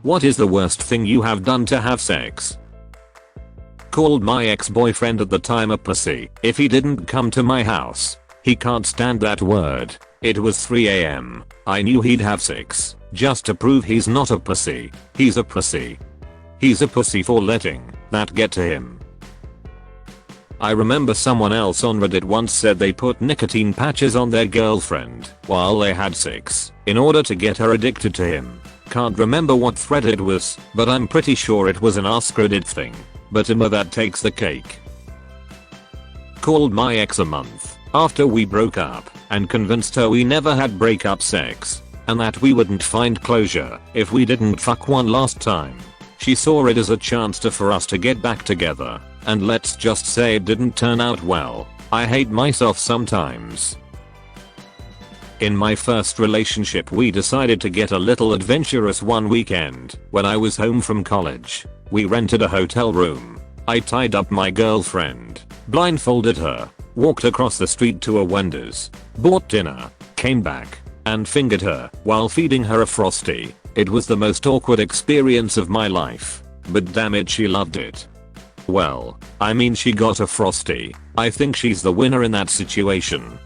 What is the worst thing you have done to have sex? Called my ex-boyfriend at the time a pussy if he didn't come to my house. He can't stand that word. It was 3 AM. I knew he'd have sex, just to prove he's not a pussy. He's a pussy. He's a pussy for letting that get to him. I remember someone else on Reddit once said they put nicotine patches on their girlfriend while they had sex in order to get her addicted to him. Can't remember what thread it was, but I'm pretty sure it was an AskReddit thing. But that takes the cake. Called my ex a month after we broke up and convinced her we never had breakup sex and that we wouldn't find closure if we didn't fuck one last time. She saw it as a chance for us to get back together, and let's just say it didn't turn out well. I hate myself sometimes. In my first relationship we decided to get a little adventurous one weekend when I was home from college. We rented a hotel room. I tied up my girlfriend, blindfolded her, walked across the street to a Wendy's, bought dinner, came back, and fingered her while feeding her a Frosty. It was the most awkward experience of my life, but damn it she loved it. Well, I mean she got a Frosty. I think she's the winner in that situation.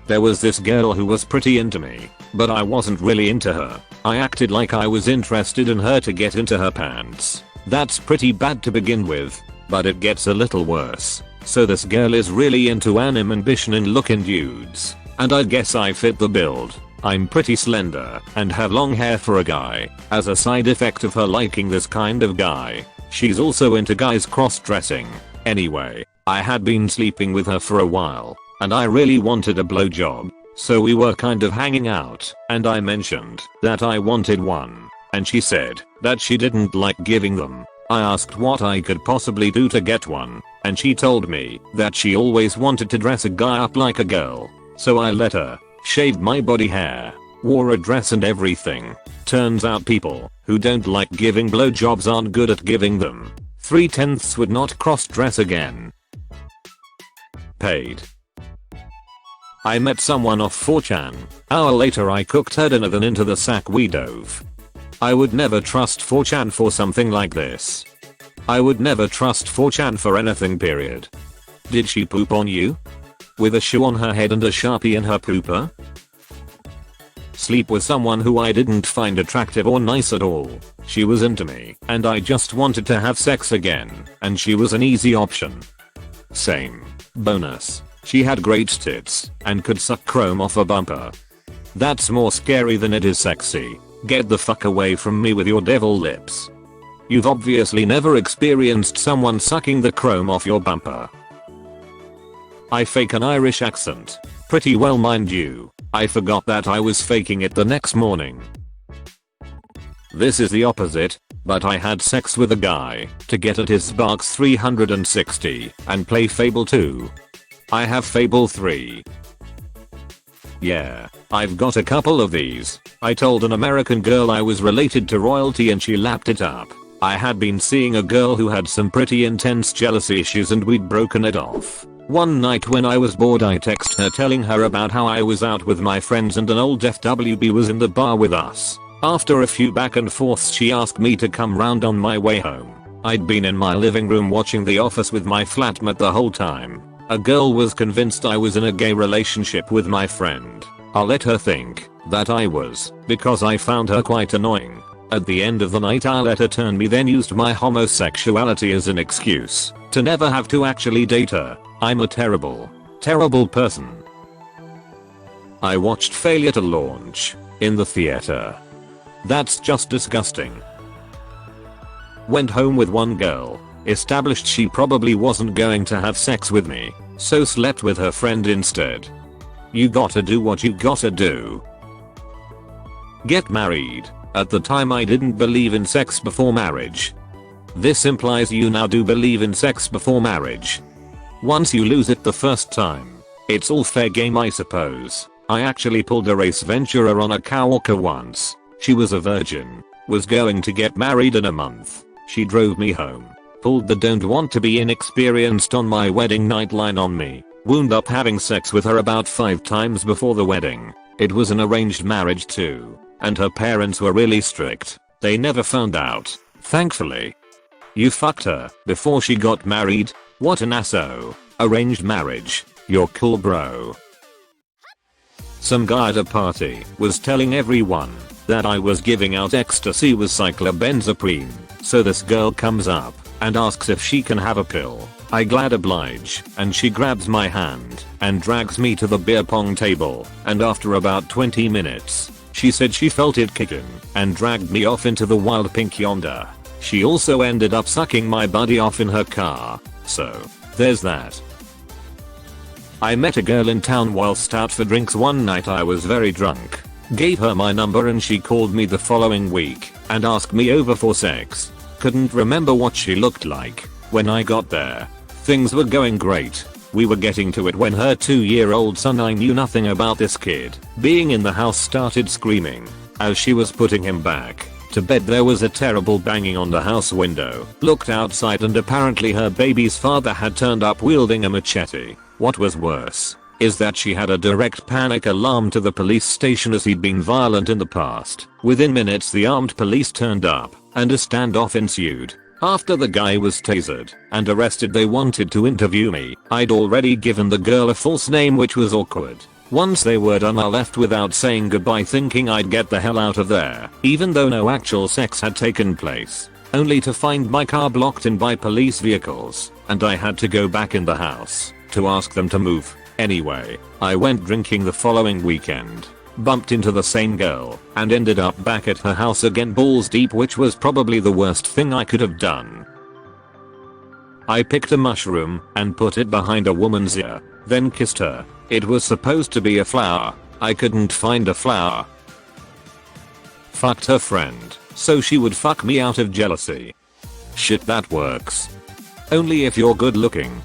There was this girl who was pretty into me, but I wasn't really into her. I acted like I was interested in her to get into her pants. That's pretty bad to begin with, but it gets a little worse. So this girl is really into anime ambition looking dudes, and I guess I fit the build. I'm pretty slender and have long hair for a guy. As a side effect of her liking this kind of guy, she's also into guys cross-dressing. Anyway, I had been sleeping with her for a while, and I really wanted a blowjob. So we were kind of hanging out, and I mentioned that I wanted one, and she said that she didn't like giving them. I asked what I could possibly do to get one, and she told me that she always wanted to dress a guy up like a girl. So I let her, shaved my body hair, wore a dress and everything. Turns out people who don't like giving blowjobs aren't good at giving them. 3/10 would not cross-dress again. Paid. I met someone off 4chan. Hour later I cooked her dinner, then into the sack we dove. I would never trust 4chan for something like this. I would never trust 4chan for anything, period. Did she poop on you? With a shoe on her head and a Sharpie in her pooper? Sleep with someone who I didn't find attractive or nice at all. She was into me and I just wanted to have sex again, and she was an easy option. Same. Bonus. She had great tits and could suck chrome off a bumper. That's more scary than it is sexy. Get the fuck away from me with your devil lips. You've obviously never experienced someone sucking the chrome off your bumper. I fake an Irish accent. Pretty well, mind you. I forgot that I was faking it the next morning. This is the opposite, but I had sex with a guy to get at his Sparks 360 and play Fable 2. I have Fable 3. Yeah, I've got a couple of these. I told an American girl I was related to royalty and she lapped it up. I had been seeing a girl who had some pretty intense jealousy issues and we'd broken it off. One night when I was bored I texted her telling her about how I was out with my friends and an old FWB was in the bar with us. After a few back and forths she asked me to come round on my way home. I'd been in my living room watching The Office with my flatmate the whole time. A girl was convinced I was in a gay relationship with my friend. I'll let her think that I was, because I found her quite annoying. At the end of the night I let her turn me, then used my homosexuality as an excuse to never have to actually date her. I'm a terrible, terrible person. I watched Failure to Launch in the theater. That's just disgusting. Went home with one girl. Established she probably wasn't going to have sex with me, so slept with her friend instead. You gotta do what you gotta do. Get married. At the time I didn't believe in sex before marriage. This implies you now do believe in sex before marriage. Once you lose it the first time, it's all fair game, I suppose. I actually pulled a race Ventura on a coworker once. She was a virgin, was going to get married in a month. She drove me home, pulled the don't want to be inexperienced on my wedding night line on me, wound up having sex with her about 5 times before the wedding. It was an arranged marriage too. and her parents were really strict. They never found out, thankfully. You fucked her before she got married? What an asso. Arranged marriage. You're cool, bro. Some guy at a party was telling everyone that I was giving out ecstasy with cyclobenzaprine, so this girl comes up and asks if she can have a pill. I glad oblige, and she grabs my hand and drags me to the beer pong table, and after about 20 minutes, she said she felt it kicking and dragged me off into the wild pink yonder. She also ended up sucking my buddy off in her car, so there's that. I met a girl in town whilst out for drinks one night. I was very drunk, gave her my number, and she called me the following week and asked me over for sex. Couldn't remember what she looked like when I got there. Things were going great. We were getting to it when her 2-year-old son, I knew nothing about this kid, being in the house, started screaming. As she was putting him back to bed, there was a terrible banging on the house window. Looked outside, and apparently her baby's father had turned up wielding a machete. What was worse is that she had a direct panic alarm to the police station, as he'd been violent in the past. Within minutes the armed police turned up and a standoff ensued. After the guy was tasered and arrested, they wanted to interview me. I'd already given the girl a false name, which was awkward. Once they were done, I left without saying goodbye, thinking I'd get the hell out of there, even though no actual sex had taken place, only to find my car blocked in by police vehicles, and I had to go back in the house to ask them to move. Anyway, I went drinking the following weekend, bumped into the same girl, and ended up back at her house again balls deep, which was probably the worst thing I could have done. I picked a mushroom and put it behind a woman's ear, then kissed her. It was supposed to be a flower. I couldn't find a flower. Fucked her friend so she would fuck me out of jealousy. Shit, that works. Only if you're good looking.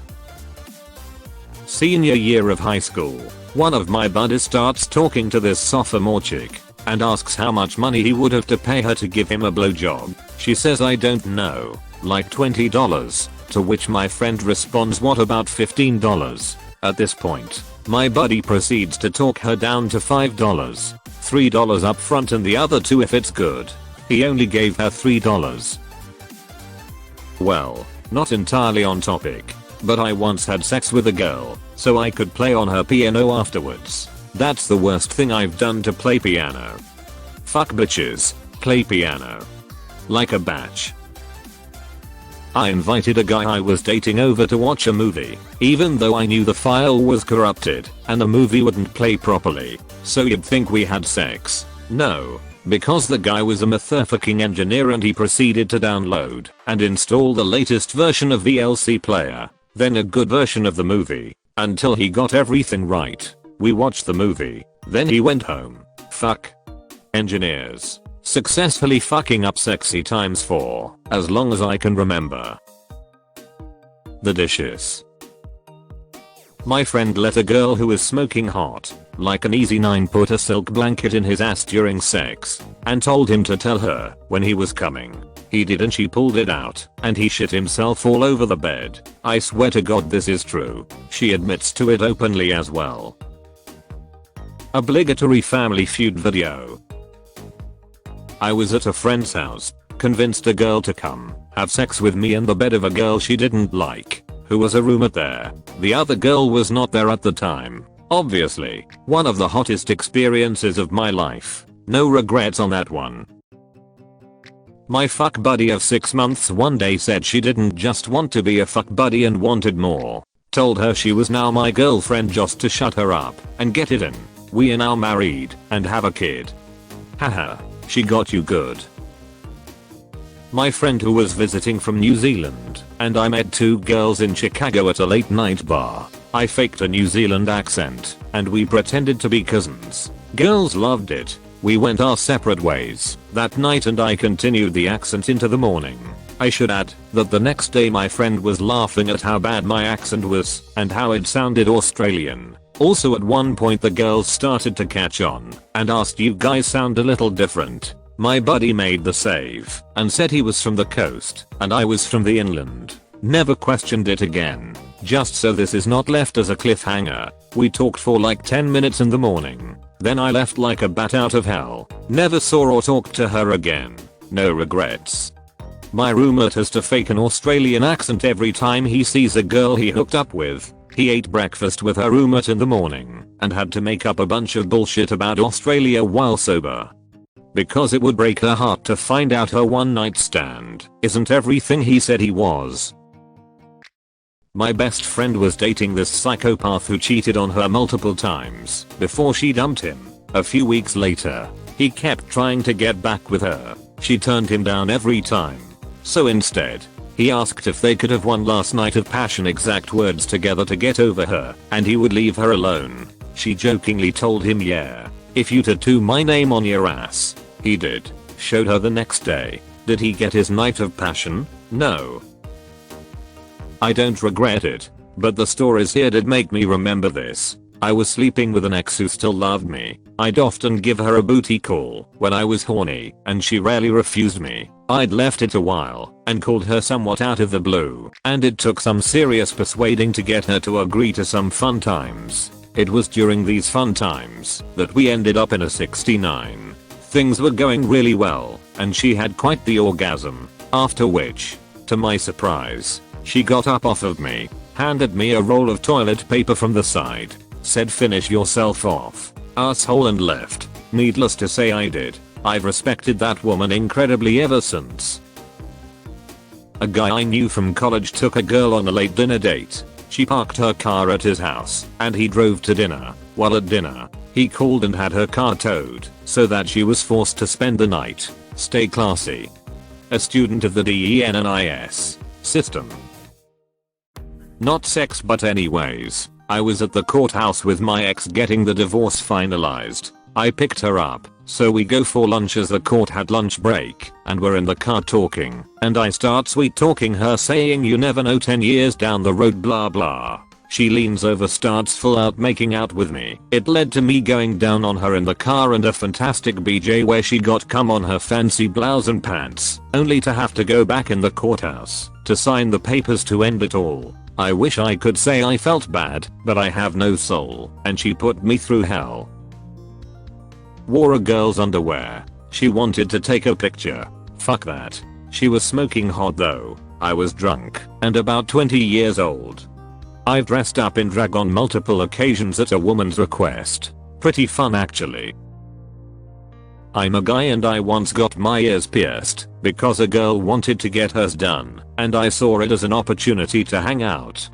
Senior year of high school, one of my buddies starts talking to this sophomore chick and asks how much money he would have to pay her to give him a blowjob. She says, I don't know, like $20, to which my friend responds, what about $15? At this point, my buddy proceeds to talk her down to $5, $3 up front and the other $2 if it's good. He only gave her $3. Well, not entirely on topic, but I once had sex with a girl so I could play on her piano afterwards. That's the worst thing I've done to play piano. Fuck bitches, play piano. Like a batch. I invited a guy I was dating over to watch a movie, even though I knew the file was corrupted and the movie wouldn't play properly, so you'd think we had sex. No, because the guy was a motherfucking engineer and he proceeded to download and install the latest version of VLC player, then a good version of the movie, until he got everything right. We watched the movie, then he went home. Fuck. Engineers. Successfully fucking up sexy ×4, as long as I can remember. The dishes. My friend let a girl who was smoking hot, like an easy 9, put a silk blanket in his ass during sex, and told him to tell her when he was coming. He did, and she pulled it out, and he shit himself all over the bed. I swear to God this is true. She admits to it openly as well. Obligatory Family Feud video. I was at a friend's house, convinced a girl to come have sex with me in the bed of a girl she didn't like, who was a roommate there. The other girl was not there at the time. Obviously, one of the hottest experiences of my life. No regrets on that one. My fuck buddy of 6 months one day said she didn't just want to be a fuck buddy and wanted more. Told her she was now my girlfriend just to shut her up and get it in. We are now married and have a kid. Haha, she got you good. My friend who was visiting from New Zealand and I met 2 girls in Chicago at a late night bar. I faked a New Zealand accent and we pretended to be cousins. Girls loved it. We went our separate ways that night and I continued the accent into the morning. I should add that the next day my friend was laughing at how bad my accent was and how it sounded Australian. Also at one point the girls started to catch on and asked, you guys sound a little different. My buddy made the save and said he was from the coast and I was from the inland. Never questioned it again. Just so this is not left as a cliffhanger, we talked for like 10 minutes in the morning. Then I left like a bat out of hell. Never saw or talked to her again. No regrets. My roommate has to fake an Australian accent every time he sees a girl he hooked up with. He ate breakfast with her roommate in the morning and had to make up a bunch of bullshit about Australia while sober. Because it would break her heart to find out her one night stand isn't everything he said he was. My best friend was dating this psychopath who cheated on her multiple times before she dumped him. A few weeks later, he kept trying to get back with her. She turned him down every time. So instead, he asked if they could have one last night of passion, exact words, together to get over her, and he would leave her alone. She jokingly told him, "Yeah, if you tattoo my name on your ass." He did. Showed her the next day. Did he get his night of passion? No. I don't regret it, but the stories here did make me remember this. I was sleeping with an ex who still loved me. I'd often give her a booty call when I was horny, and she rarely refused me. I'd left it a while and called her somewhat out of the blue, and it took some serious persuading to get her to agree to some fun times. It was during these fun times that we ended up in a 69. Things were going really well, and she had quite the orgasm, after which, to my surprise, she got up off of me, handed me a roll of toilet paper from the side, said "Finish yourself off, asshole," and left. Needless to say, I did. I've respected that woman incredibly ever since. A guy I knew from college took a girl on a late dinner date. She parked her car at his house and he drove to dinner. While at dinner, he called and had her car towed so that she was forced to spend the night. Stay classy. A student of the DENNIS system. Not sex, but anyways, I was at the courthouse with my ex getting the divorce finalized. I picked her up, so we go for lunch as the court had lunch break, and we're in the car talking, and I start sweet talking her, saying "You never know, 10 years down the road blah blah." She leans over, starts full out making out with me. It led to me going down on her in the car and a fantastic BJ where she got cum on her fancy blouse and pants, only to have to go back in the courthouse to sign the papers to end it all. I wish I could say I felt bad, but I have no soul, and she put me through hell. Wore a girl's underwear. She wanted to take a picture. Fuck that. She was smoking hot though. I was drunk and about 20 years old. I've dressed up in drag on multiple occasions at a woman's request. Pretty fun actually. I'm a guy and I once got my ears pierced because a girl wanted to get hers done and I saw it as an opportunity to hang out.